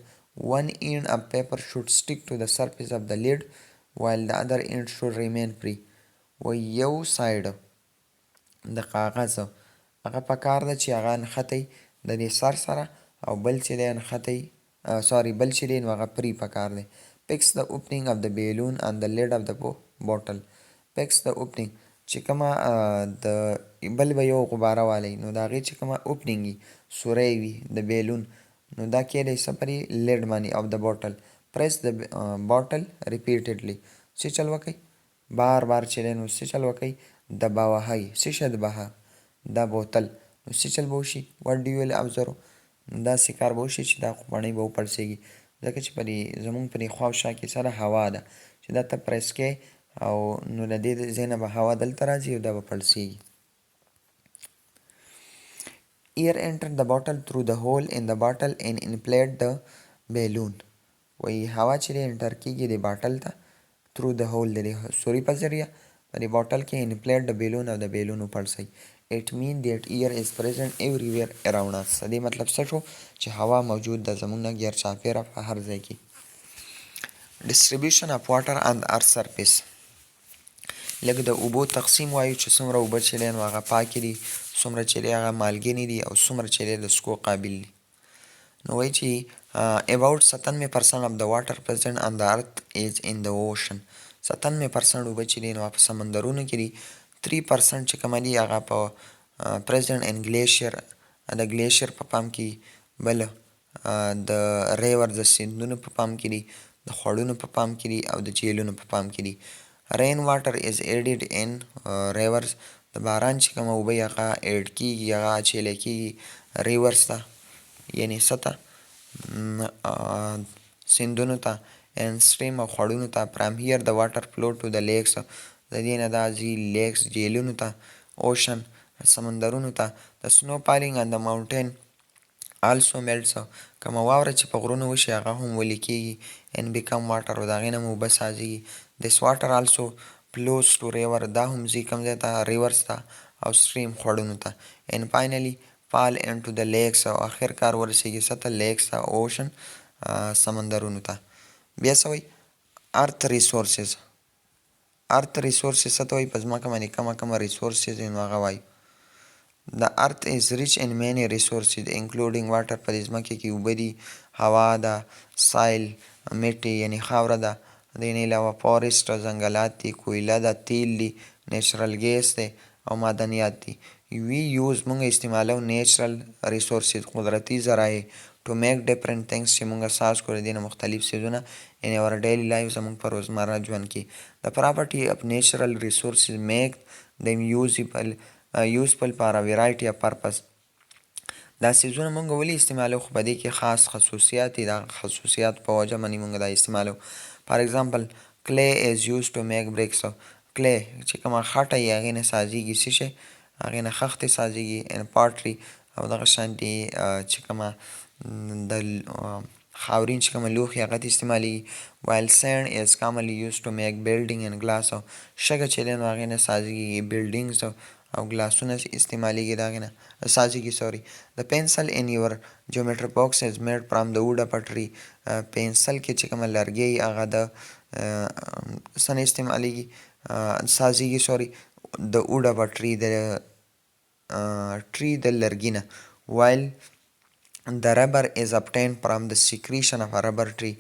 one end of paper should stick to the surface of the lid while the other end should remain free. و یو سایډ د کاغذ هغه پکار ده چې هغه نښتی د دې سر سره، او بل چې دی نښتی بل چې دی نو هغه پرې پکار دی. fix the opening of the balloon on the lid of the bottle. fix the opening چې کومه د بل به یو غباره والی، نو د هغې چې کومه اوپنینګ وي، سوری وي د بیلون، نو دا کیدی څه پرې؟ لید باندې of the bottle. press the bottle repeatedly. څه چل وکئ؟ بار بار چې دی نو څه چل وکئ؟ د بوهۍ څه شی د بها دا بوتل نو څه چل به وشي what do you will observe داسې کار به وشي چې دا خوبڼۍ به وپړسېږي ځکه چې زمونږ په دې خوا او شا کې سره هوا ده چې دا ته پریس کې او نو له دې ځای نه به هوا دلته راځي او دا به پړسېږي. Air entered the bottle through the hole in the bottle and inflated the balloon. وایي هوا چې دی انټر کېږي د باټل ته through the hole د دې سوري په ذریعه په دې باټل کې inflate the balloon او د بیلون وپړسئ. It mean that air is present everywhere around us. دې مطلب څه شو چې هوا موجود ده زموږ نه ګیر چاپېره په هر ځای کې. Distribution of water on the earth surface. لږ د اوبو تقسیم وایو چې څومره اوبه چې دی نو هغه پاکې دي، څومره چې دی هغه مالګینې دي او څومره چې دی د څښو قابل دي. نو وایي چې about 97% of the water present on the earth is in the ocean. 97% اوبه چې دي نو په سمندرونو کې دي. 3% چې کومه دي هغه په present in glacier د ګلیشیر په پام کې، بل د ریور د سیندونو په پام کې دي، د خوړونو په پام کې دي او د جهیلونو په پام کې دي. رین واټر از ایډډ ان ریورز. د باران چې کومه اوبه هغه ایډ کېږي، هغه اچیلی کېږي ریورز ته، یعنې څه ته سیندونو ته، and stream او خوړونو ته. from here the water flow to the lakes. د دې نه دا ځي لیکس جهیلونو ته، اوشن سمندرونو ته. the snow falling on the mountain also melts. کومه واوره چې په غرونو وشي هغه هم ویلې کېږي and become water او د هغې نه هم اوبه سازېږي. this water also flows to river. دا هم ځي کوم ځای ته ریورز ته او stream خوړونو ته. and finally fall into the lakes او آخر کار ورسېږي څه ته لیکس ته، اوشن سمندرونو ته. بیا څه وایي ارث ریسورسز. ارث ریسورسز څه ته وایي په ځمکه باندې کومه ریسورسز نو هغه وایي The earth is rich in many resources including water. په دې ځمکې کې اوبه دي، هوا ده، سایل مټې یعنې خاوره ده، د دې نه علاوه فارسټ ځنګلات دي، کویله ده، تیل دي، نیچرل ګیس دی او معدنیات دي. وی یوز موږ استعمالو نیچرل ریسورسز قدرتي ذرایع to make different things چې موږ ساز کړو د دې نه مختلف څیزونه in our daily life زموږ په روزمره ژوند کې. The property of natural resources make them useful for a variety of purpose. دا څیزونه موږ ولې استعمالو خو په دې کې خاص خصوصیات دي، دا خصوصیات په وجه باندې موږ دا استعمالو. for example clay is used to make bricks. clay چې کومه خټه یې هغې نه سازېږي څه شی هغې نه خښتې سازېږي and pottery او دغه شانتې چې کومه د خاورین چې کومه لوښي هغه ته استعمالېږي. while sand is commonly used to make building and glass. شګه چې دی نو هغې نه سازېږي buildings او ګلاسونه استعمالېږي د هغې نه سازېږي. the pencil in your geometry box is made from the wood of a tree. پنسل کې چې کومه لرګی هغه د څه نه استعمالېږي سازېږي د wood of a tree د لرګي نه. while the rubber is obtained from the secretion of a rubber tree.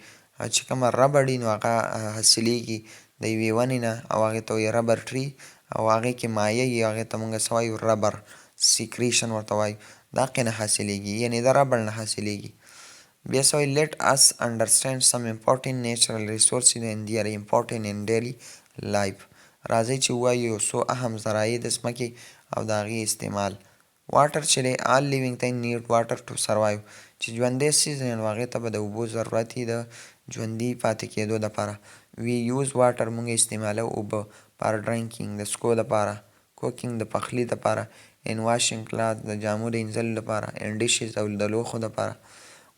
چې کومه ربر دي نو هغه حاصلېږي د یوې ونې نه او هغې ته وایي ربر ټري او هغې کې مایع یي هغې ته موږ څه وایو ربر سیکریشن ورته وایو. د هغې نه حاصلېږي یعنې د ربر نه حاصلېږي. بیا څه وایي let us understand some important natural resources and they are important in daily life. راځئ چې ووایو یو څو اهم ذرایع د ځمکې او د هغې استعمال. واټر چې دی all living thing need water to survive. چې ژوندی څیز دی نو هغې ته به د اوبو ضرورت وي د ژوندي پاتې کېدو دپاره. we use water موږ استعمالو اوبه for drinking د څښو دپاره، cooking د پخلي دپاره، and washing cloth د جامو د اینځلو دپاره، and dishes او د لوښو دپاره.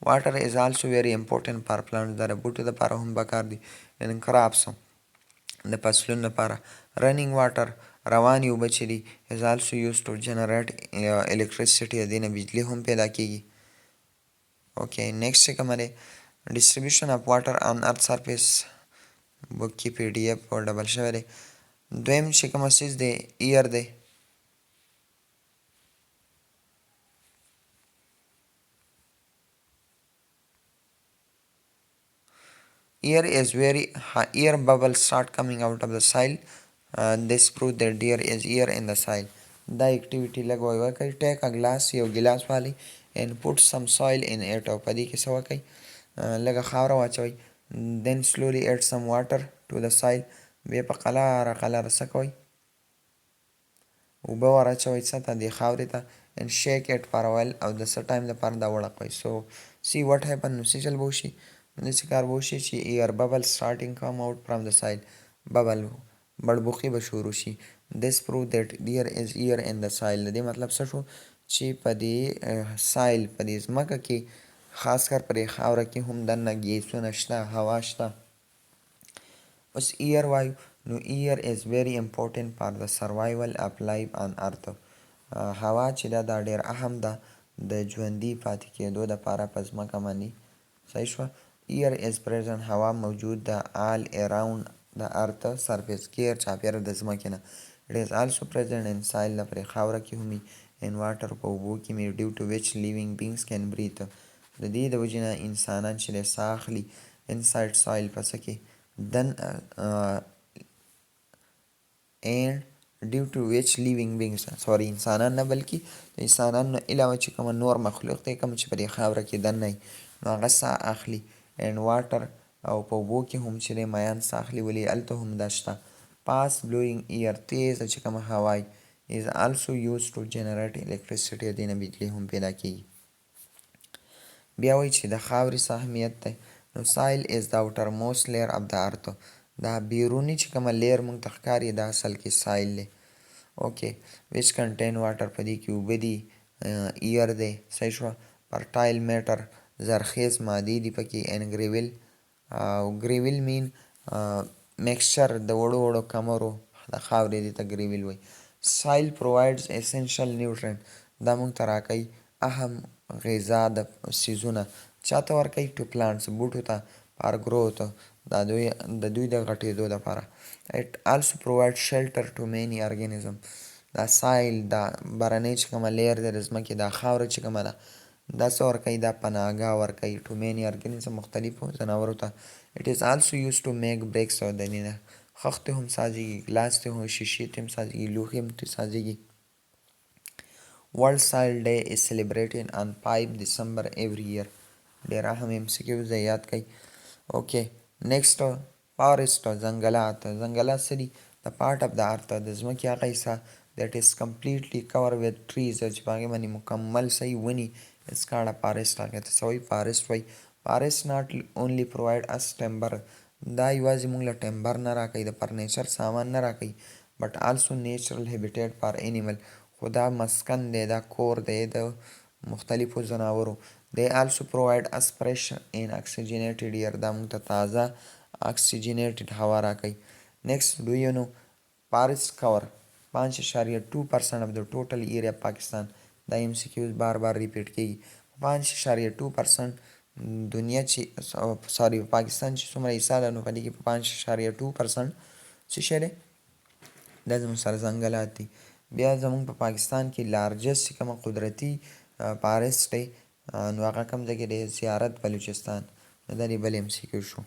water is also very important for plants. دا د بوټو دپاره هم پکار دي and crops د فصلونو دپاره. running water روانې اوبه چې دي is also used to generate electricity. د دې نه بجلي هم پیدا کېږي. اوکې نیکسټ چې کومه دی distribution of water on earth surface بک کې PDF ډبل شوی دی. دویم چې کومه څیز دی ایر دی. Air bubbles start coming out of the soil. This proves that there is air in the soil. دا اکټیویټي لږ وکړئ. take a glass یو ګلاس والی and put some soil in it. او په دې کې څه وکړئ لږه خاوره واچوئ. then slowly add some water to the soil. بیا په قلاره څه کوئ اوبه ور اچوئ څه ته دې خاورې ته and shake it for a while او د څه ټایم لپاره دا وړقوئ. so see what happen. نو څه چل به وشي؟ نو داسې کار به وشي چې air bubble starting come out from the soil. bubble بړبوخي به شروع شي. this prove that there is air in the soil. د دې مطلب څه شو؟ چې په دې سایل په دې ځمکه کې خاص کر په دې خاوره کې هم دننه ګیسونه شته، هوا شته. اوس ایر وایو نو ایر از very important for the survival of life on earth. هوا چې دا ډېر اهم ده د ژوندي پاتې کېدو دپاره په ځمکه باندې. صحیح شوه. ایر از present هوا موجود ده all around the earth surface غیر چاپېره د ځمکې نه. it is also present in soil د پرې خاوره کې هم in water په اوبو کې مې due to which living beings can breathe. د دې د وجې نه انسانان چې دی ساه اخلي inside soil په څه کې then and due to which living beings sorry انسانان نه بلکې د انسانانو نه علاوه چې کومه نور مخلوق دی کوم چې په دې خاوره کې دننه وي نو هغه ساه اخلي and water او په اوبو کې هم چې دی میان ساه اخلي. ولې هلته هم دا شته. fast blowing air تیزه چې کومه هوا is also used to generate electricity. دې نه بجلي هم پیدا کېږي. بیا وایي چې د خاورې څه اهمیت دی. نو soil is the outermost layer of the earth. دا بیرونی چې کومه لیر مونږ ته ښکاري دا اصل کې سایل دی. اوکې which contain water په دې کې اوبه دي، ایر دی. صحیح شوه. فرټایل میټر زرخیز مادې دي پکې and gravel او gravel mean mixture د وړو وړو کمرو د خاورې دي ته gravel وایي. soil provides essential nutrient. دا مونږ ته راکوي اهم غذا د سیزونه. چاته ورکوي؟ ټو پلانټس بوټو ته فار گروت د دوی د غټېدو لپاره. it also provides shelter to many organism. دا سایل دا برنۍ چې کومه لیر دی د ځمکې دا خاوره چې کومه ده دا څه ورکوي؟ دا پناهګاه ورکوي ټو مینی ارګنیزم مختلفو ځناورو ته. it is also used to make bricks او د دې نه خښتې هم سازېږي، ګلاس ته هم شیشې ته هم سازېږي، لوښي هم ته سازېږي. World Soil Day is celebrated on 5 December every year. ډېر اهم MCQs دی یاد کړئ. اوکې نیکسټ فارسټ ځنګلات. ځنګلات څه دي؟ د پارټ اف د ارت د ځمکې هغه حصه that is completely covered with trees چې په هغې باندې مکمل صحیح ونې it's called a forest. هغې ته څه وایي؟ فارسټ وایي. فارسټ not only provide us timber. دا یوازې موږ له ټمبر نه راکوي د فرنیچر سامان نه راکوي but also natural habitat for animal. خو دا مسکن دی، دا کور دی د مختلفو ځناورو. they also provide us fresh and oxygenated air. دا موږ ته تازه oxygenated هوا راکوي. next do you know forest cover 5.2% of the total area of Pakistan. دا MCQs بار بار ریپیټ کېږي. 5.2% دنیا چې سوري پاکستان چې څومره حصه ده نو په دې کې 5.2% څه شی دی؟ دا زموږ سره ځنګلات دي. بیا زموږ په پاکستان کې لارجسټ چې کومه قدرتي فارسټ دی نو هغه کوم ځای کې دی؟ زیارت بلوچستان. دا دې بل MCQ شو.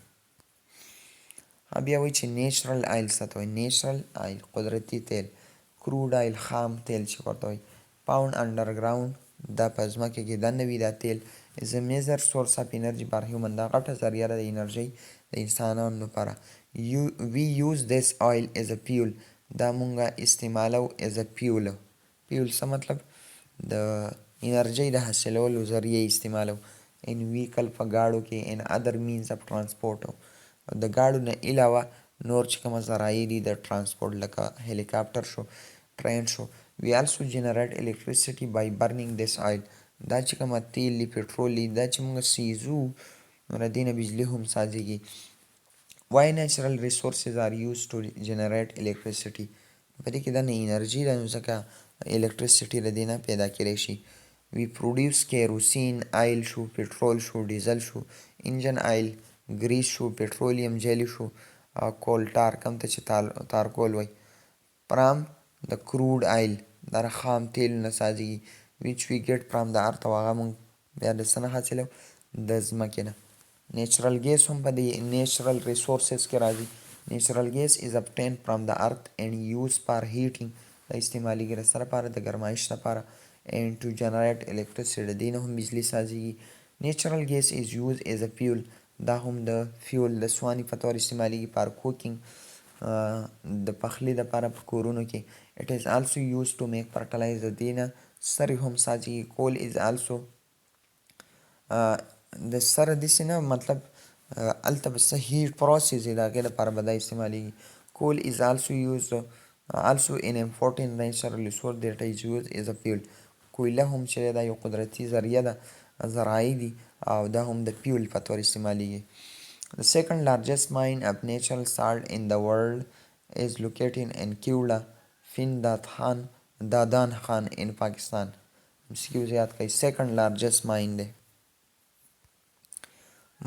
بیا وایي چې نیچرل آیل څه ته وایي؟ نیچرل آیل قدرتي تیل. کروډ آیل خام تیل چې ورته وایي. پاوند انډرګراوند دا په ځمکه کې دننه وي دا تیل. is a major source of energy for human. دا غټه ذریعه ده د انرژۍ د انسانانو لپاره. we use this oil as a fuel. دا مونږه استعمالو as a fuel. fuel څه مطلب؟ د انرژۍ د حاصلولو ذریعه استعمالو. in vehicle په ګاډو کې in other means of transport. د ګاډو نه علاوه نور چې کومه ذرایع دي د ترانسپورټ لکه هلیکاپټر شو، ټرین شو. we also generate electricity by burning this oil. دا چې کومه تیل دي پټرول دي دا چې موږ سیزو نو د دې نه بجلي هم سازېږي. why natural resources are used to generate electricity. په دې کې دا نه انرژي ده نو ځکه electricity د دې نه پیدا کېدی شي. we produce kerosene آیل شو، پټرول شو، ډیزل شو، انجن آیل، ګریس شو، پټرولیم جیلی شو، کول ټار کم ته چې تارکول وایي. فرام د کروډ آیل دا د خام تیل نه سازېږي which we get from the earth. او هغه مونږ بیا د څه نه حاصلو؟ د ځمکې نه. نیچرل ګیس هم په دې نیچرل ریسورسز کې راځي. نیچرل ګیس is obtained from the earth and used for heating. دا استعمالیږي د څه لپاره؟ د ګرمایش لپاره. and to generate electricity. د دې نه هم بجلي سازېږي. نیچرل ګیس is used as a fuel. دا هم د فیول د سواني په طور استعمالیږي for cooking د پخلي دپاره په کورونو کې. it is also used to make fertilizer. دې نه سرې هم سازي. coal is also د سره داسې نه مطلب هلته به څه هیټ پروسس وي د هغې دپاره به دا استعمالیږي. coal is also used also in important natural resource that is used as a fuel. کویله هم چې دا یو قدرتي ذریعه ده زراعي دي او دا هم د پیول په طور استعمالیږي. The second largest mine of natural salt in the world is located in Kewla, Dadan Khan in Pakistan. مسکیو زیات کوي. second largest mine دی.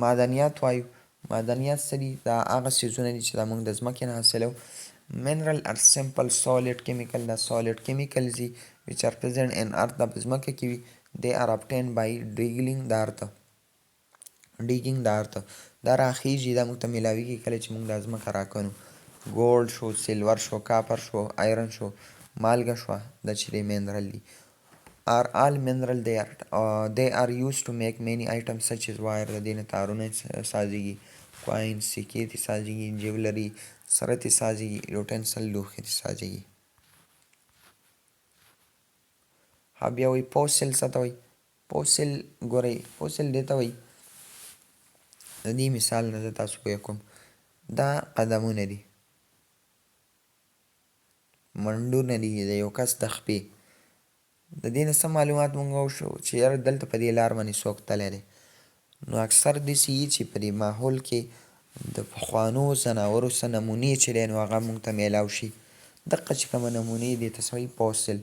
معدنیات وایو. معدنیات څه دي؟ دا هغه څیزونه دي چې دا موږ د ځمکې نه حاصلوو. mineral are simple solid chemical. دا solid chemicals دي which are present in earth. دا په ځمکه کې وي. they are obtained by digging the earth. دا راخیږي دا موږ ته میلاویږي کله چې موږ دا ځمکه راکنو. ګولډ شو، سیلور شو، کاپر شو، آیرن شو، مالګه شوه، دا چې دی mineral دي. are all mineral they are used to make many items such as wire. د دې نه تارونه سازیږي، کوین سکې ترې سازیږي، جیولري سره ترې سازیږي، یوټنسل لوښي ترې سازیږي. بیا وایي فوسل څه ته وایي؟ فوسل ګورئ فوسل دې ته وایي د دې مثال نه زه تاسو پوه کوم. دا قدمونه دي، منډونه دي د یو کس د خپې. د دې نه څه معلومات مونږ وشو چې یاره دلته په دې لار باندې څوک تللی دی. نو اکثر داسې وي چې په دې ماحول کې د پخوانو ځناورو څه نمونې چې دی نو هغه مونږ ته میلاو شي. دقه چې کومه نمونې دې ته څه وایي؟ فوسل.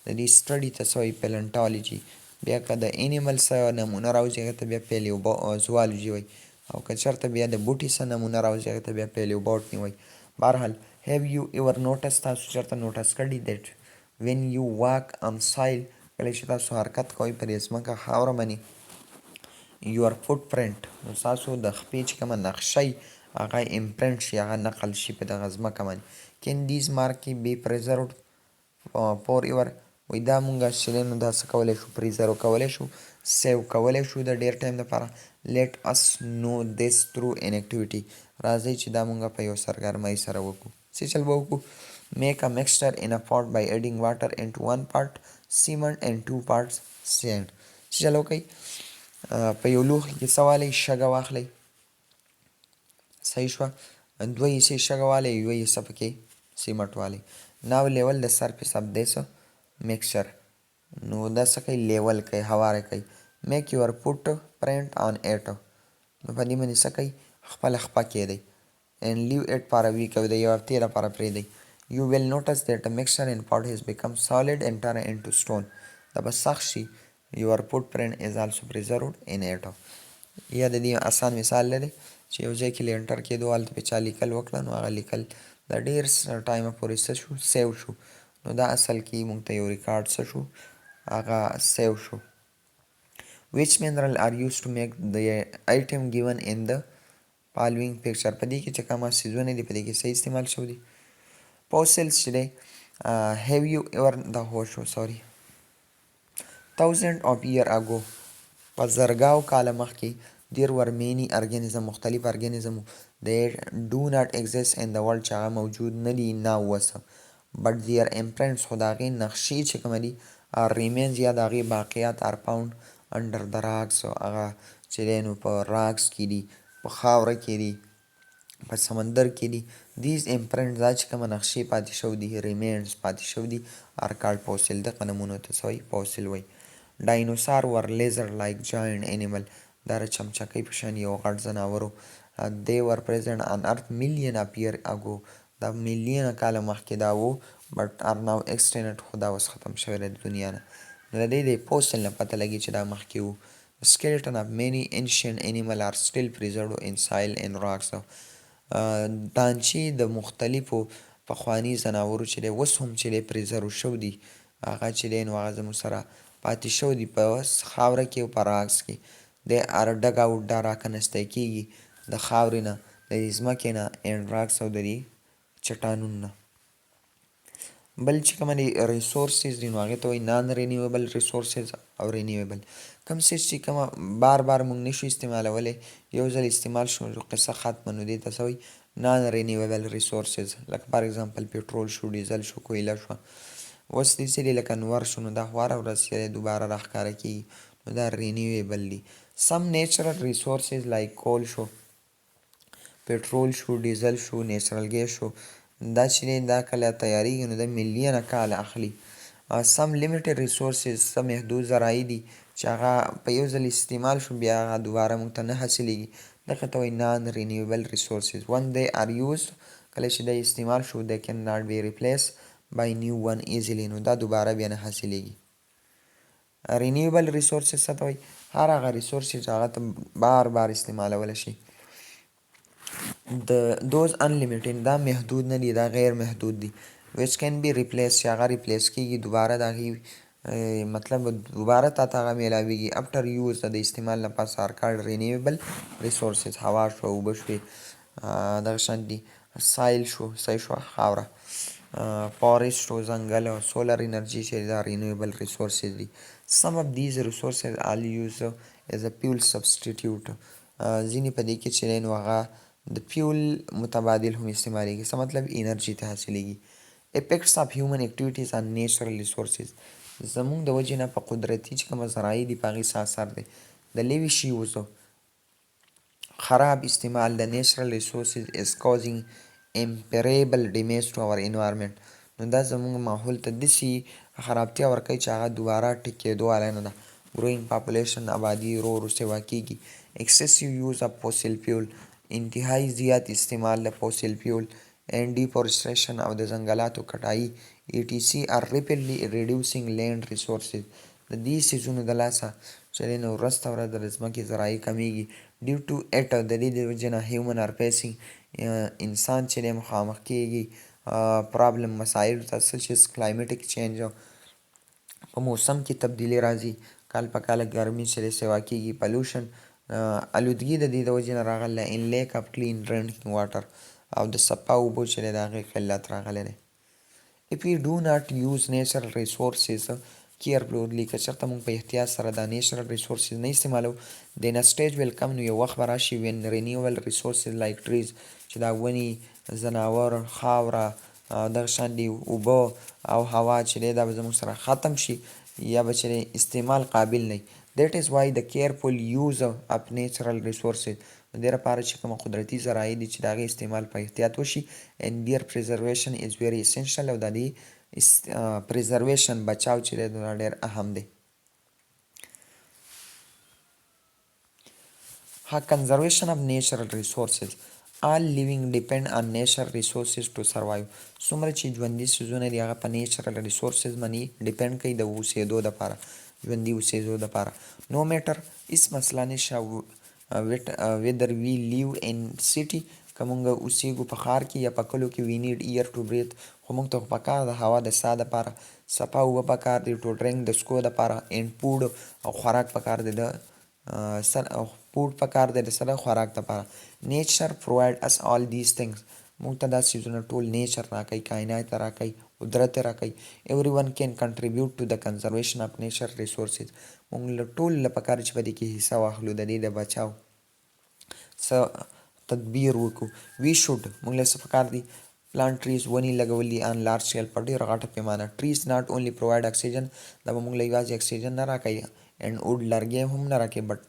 د دې سټډي ته څه وایي؟ پیلنټالوجي. بیا که د انیمل څه نمونه راوځي هغه ته بیا پیلیوزوالوجي وایي. او که چېرته بیا د بوټي څه نمونه راوځي هغه ته بیا پیلیوبوټني وایي. بهرحال have you ever noticed تاسو چېرته نوټس کړي that when you walk on soil کله چې تاسو حرکت کوئ په دې ځمکه خاوره باندې your footprint نو ستاسو د خپې چې کومه نقشه وي هغه امپرنټ شي، هغه نقل شي په دغه ځمکه باندې. can these marks be preserved forever؟ وایي دا مونږ چې دی نو دا څه کولی شو؟ پریزرو کولی شو، سیو کولی شو د ډېر ټایم دپاره. let us know this through an activity. راځئ چې دا مونږ په یو سرګرمۍ سره وکړو. څه چل به وکړو؟ make a mixture in a pot by adding water into 1 part cement and 2 parts sand. څه چل وکئ؟ په یو لوښي کې څه والی؟ شګه واخلئ. صحیح شوه؟ 2 حصې شګه والی، 1 حصه پکې سیمټ والی. now level the surface of this mixture. نو دا څه کوي؟ لیول کوي، هواره کوي. make your footprint on it. نو په دې باندې څه کوي؟ خپله خپه کېدی. and leave it for a week. او د یو هفتې لپاره پرېږدئ. you will notice that the mixture in pot has become solid and turned into stone. دا به سخت شي. your footprint is also preserved in it. یا د دې آسان مثال لري چې یو ځای کې لینټر کېدو هلته پې چا لیکل وکړه نو هغه لیکل د ډېر ټایمه پورې څه شو؟ سیو شو. نو دا اصل کې موږ ته یو ریکارډ څه شو؟ هغه سیو شو. which mineral are used to make the item given in the following picture؟ په دې کې چې کومه څیزونه دي په دې کې څه استعمال شوي دي؟ fossils چې دی have you ever دا هو شو sorry thousand of year ago په زرګاو کاله مخکې there were many organism مختلف ارګانیزم they do not exist in the world چې هغه موجود نه دي نه اوسه but their imprints خو د هغې نقشې چې کومه دي remains یا د هغې باقیات are found under the rocks. هغه چې دی نو په راکس کې دي، په خاوره کې دي، په سمندر کې دي. these imprints دا چې کومه نقشې پاتې شوي دي remains پاتې شوي دي are called fossil. دغه نمونو ته څه وایي؟ فوسل وایي. ډاینوسار ور lizard like giant animal. دا د چمچکۍ په شان یو غټ ځناورو. they were present on earth million of year ago. دا میلیونه کاله مخکې دا و but are now extinct. خو دا اوس ختم شوی دی د دنیا نه. نو د دې د فوسل نه پته لګي چې دا مخکې و. skeleton of many ancient animal are still preserved in soil and rocks. دانچې د مختلفو پخواني ځناورو چې دی اوس هم چې دی پریزرو شوي دي هغه چې دی نو هغه زموږ سره پاتې شوي دي په خاوره کې او په راکس کې. دی ار ډګ اوټ دا راکنستی کېږي د خاورې نه، د دې ځمکې نه، اینډ راکس او د دې چټانونو نه. بل چې کومه دي ریسورسز دي نو هغې ته وایي نان رینیویبل ریسورسز او رینیویبل. کوم څیز چې کومه بار بار موږ نشو استعمالولی، یو ځل استعمال شو قصه ختمه، نو دې ته څه وایي؟ نان رینیویبل ریسورسز لکه فار ایگزامپل پیټرول شو، ډیزل شو، کویله شوه. اوس دې ځینې لکه انور شو نو دا هواره ورځ چې دوباره راښکاره کېږي نو دا رینیویبل دي. سم نیچرل ریسورسز لایک کول شو، پیټرول شو، ډیزل شو، نیچرل ګیس شو، دا چې دا کله تیاریږي نو د میلیونه کاله اخلي. سم لیمیټډ ریسورسز، څه محدود ذرایع دي چې هغه په یو ځل استعمال شو بیا هغه دوباره موږ ته نه حاصلېږي، دغه ته وایي نان رینیویبل ریسورسز. ون they are used، کله چې دی استعمال شو they can not be replaced by new one easily، نو دا دوباره بیا نه حاصلېږي. رینیویبل ریسورسز څه ته وایي؟ هر هغه ریسورس چې هغه ته بار بار استعمالولی شي. دوز انلیمیټډ، دا محدود نه دي، دا غیر محدود دي. which can be replaced، چې هغه ریپلیس کېږي دوباره د هغې مطلب دوباره تا ته هغه میلاویږي after use، د استعمال نه پس are called renewable resources. هوا شوه، اوبه شوې، دغه شان دي، سایل شو، صحیح شوه خاوره، فارسټ شو ځنګل، سولر انرژي چې دا renewable resources دي. some of these resources are used as a fuel substitute، ځینې په دې کې چې دی نو هغه د فیول متبادل هم استعمالیږي، څه مطلب انرژي ته حاصلېږي. effects of human activities on natural resources، زمونږ د وجې نه په قدرتي چې کومه ذرایع دي په هغې څه اثر دی. د لیویش یوز، خراب استعمال د natural resources is causing imperable damage to our environment، نو دا زمونږ ماحول ته داسې خرابتیا ورکوي چې هغه دوباره ټیک کېدو والی نه ده. growing population، آبادي ورو ورو سیوا کېږي. excessive use of fossil fuel، انتهایی زیات استعمال د فوسیل فیول، and deforestation او د ځنګلاتو کټایي etc are rapidly reducing land resources، د دې څیزونو د لاسه چې دی نو ورځ ته ورځ د ځمکې ذرایع کمیږي. due to it، د دې د وجې نه human are facing، انسان چې دی مخامخ کېږي پرابلم، مسایلو ته، څه چې کلایمیټک چینج، په موسم کې تبدیلي راځي، کال په کاله ګرمي چې دی سیوا کېږي، پلوشن، الودګي د دې د وجې نه راغلی، ان لیک اف کلین ډرنکینګ واټر، او د صفا اوبو چې دی د هغې قلت راغلی دی. if we do not use natural resources carefully، که چېرته موږ په احتیاط سره دا natural resources نه استعمالو، then a stage will come، نو یو وخت به راشي when renewable resources like trees، چې دا ونې، ځناور، خاوره، دغه شان دي اوبه او هوا چې دی دا به زموږ سره ختم شي یا به چې استعمال قابل نه وي. that is why the careful use of natural resources، د دې لپاره چې کومه قدرتي ذرایع دي چې د هغې استعمال په احتیاط وشي. and their preservation is very essential، او د دې preservation بچاو چې دی دا ډېر اهم دی. conservation of natural resources، all living depend on natural resources to survive، څومره چې ژوندي څیزونه دي هغه په natural resources باندې ډیپینډ کوي د اوسېدو دپاره، ژوندي اوسېدو دپاره. no matter، هېڅ مسله نشته whether we live in city، که مونږ اوسېږو په ښار کې یا په کلو کې، we need air to breathe، خو مونږ ته خو پکار ده هوا د ساه دپاره، صفا اوبه پکار دي to drink د څکو دپاره، and food او خوراک پکار دی د فوډ پکار دی د سره خوراک دپاره. نیچر پرووایډ اس all these things، موږ ته دا څیزونه ټول نیچر راکوي، کائنات راکوي، قدرت راکوي. every one can contribute to the conservation of nature resources، موږ له ټول له پکار چې په دې کې حصه واخلو د دې د بچاو څه تدبیر وکړو. we should، موږ له څه پکار دي plant trees، ونې لګول دي on large scale، په ډېره غټه پیمانه. trees not only provide oxygen، دا به موږ له یوازې اکسیجن نه راکوي، and wood لرګی هم نه راکوي، but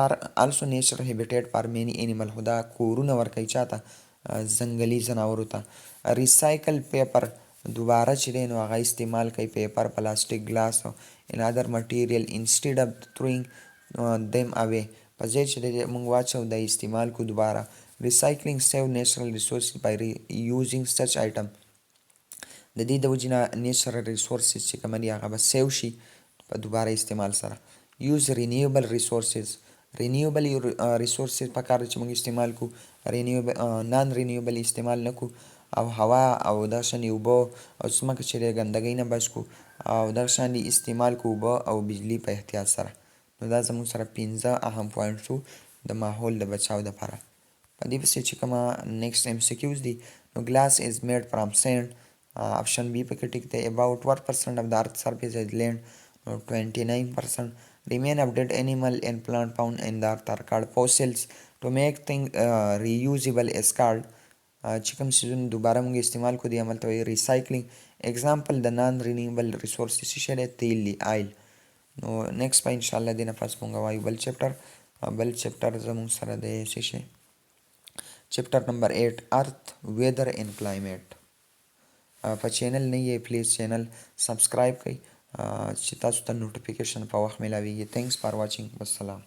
are also natural habitat for many animal، خو دا کورونه ورکوي چاته؟ ځنګلي ځناورو ته. recycle paper، دوباره چې دی نو هغه استعمال کوي، پیپر، پلاستیک، ګلاس and other material instead of throwing them away، په ځای چې دی موږ واچو دا استعمال کو دوباره. recycling save natural resources by using such item، د دې د وجې نه natural resources چې کومه دي هغه به سیو شي په دوباره استعمال سره. use renewable resources، renewable resources پکار چې موږ استعمال کو، نان رینیوبل استعمال نه کو، او هوا او دغه شانې اوبه او ځمکه چې دی ګندګۍ نه بچ کو، او دغه شانې استعمال کو اوبه او بجلي په احتیاط سره. نو دا زموږ سره 15 اهم پوینټ شو د ماحول د بچاو دپاره. په دې پسې چې کومه نیکسټ MCQs دي نو glass is made from sand، option B پکې ټیک دی. about what percent of the earth surface is land، نو 29%. remain update animal and plant found in the earth are called fossils. To make things reusable is called چې کوم څیزونه دوباره موږ استعمال کړو دې عمل ته وایي ریسایکلینګ. اگزامپل د نان رینیوبل ریسورسز څه شی دی؟ تیل دی، آیل. نو نیکسټ به انشاءالله دې نه پس موږ وایو بل چپټر زموږ سره دی څه شی چپټر نمبر 8 ارث ویدر اینڈ کلایمیټ. په چینل نه یې پلیز چینل سبسکرایب کړئ چې تاسو ته نوټیفیکیشن په وخت میلاویږي. تھینکس فار واچینګ. والسلام.